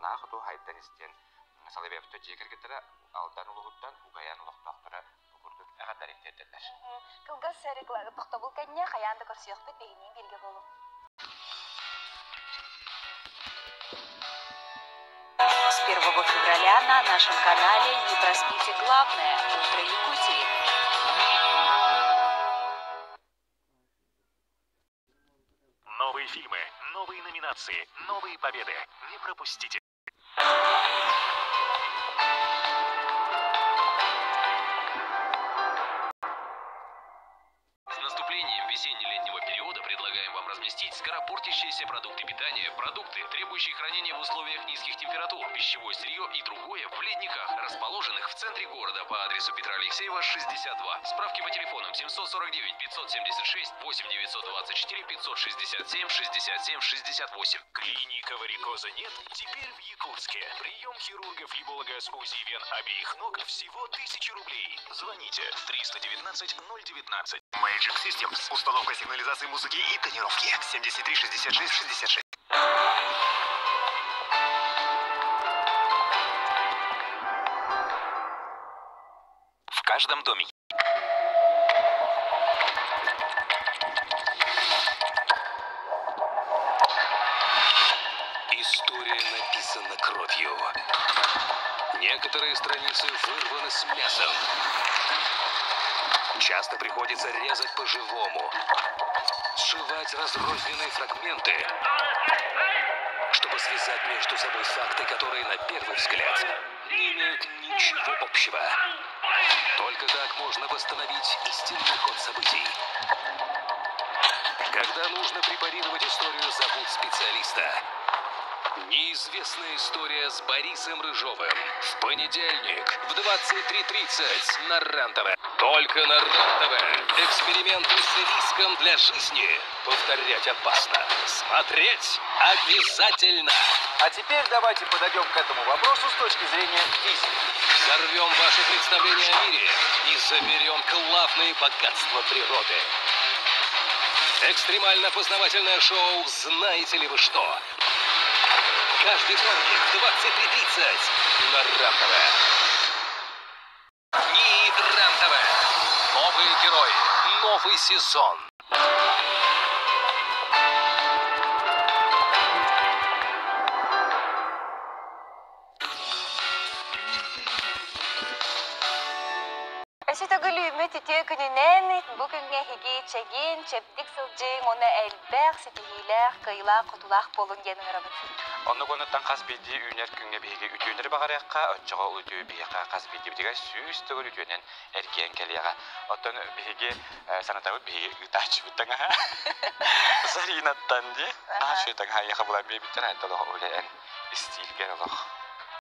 Онаа хату хайдан истен салыбепте жекер кетера алдан улугуттан угаян улуктактара букурдук агатар иттелер. Кылгас сарыклар тохтобул кенне хаянда көрсөйөкпүт бейнин бирге болу. С 1 февраля на нашем канале не проспите главное «Утро Якутии». Новые фильмы, новые номинации, новые победы. Не пропустите. С наступлением весенне-летнего периода предлагаем вам разместить скоропортящиеся продукты питания, продукты, требующие хранения в условиях низких температур, пищевое сырье и другое в ледниках, расположенных в центре города по адресу Петра Алексеева, 62. Справки по телефонам 749 576 8 924 567 67 68. Клиника варикоза нет? Теперь в Якутске. Прием хирурга-флеболога с УЗИ вен обеих ног всего 1000 рублей. Звоните 319 019. Magic Systems. Установка сигнализации музыки и тонировки. 73 66 66. В каждом доме. История написана кровью. Некоторые страницы вырваны с мясом. Часто приходится резать по-живому, сшивать разрозненные фрагменты, чтобы связать между собой факты, которые на первый взгляд не имеют ничего общего. Только так можно восстановить истинный ход событий. Когда нужно препарировать историю, зовут специалиста. Неизвестная история с Борисом Рыжовым. В понедельник в 23:30 на РЕН-ТВ. Только на РЕН-ТВ. Эксперименты с риском для жизни. Повторять опасно. Смотреть обязательно. А теперь давайте подойдем к этому вопросу с точки зрения физики. Взорвем ваше представление о мире и заберем главные богатства природы. Экстремально-познавательное шоу «Знаете ли вы что?». Каждый вторник в 23:30 на РЕН-ТВ. НИИ РЕН-ТВ. Новые герои. Новый сезон. Эситөгөлүмө тите күнүнен бүгүнгө хиги чегин чептик сылжың оны элбэх ситигилэх кыйлах кутулах болун генин ырабыт. Онны конуттан кас биди үнер күнгө биги үтүнөр багаракка оччого үтүү бийка кас биди битиге сүүс төгөр үтүнен эркен келияга. Оттон биги санатабыт биги тач бутаңа. Заринаттан ди. Ашытаң хайя кабылан бебиттен айтылы олен стилге олох.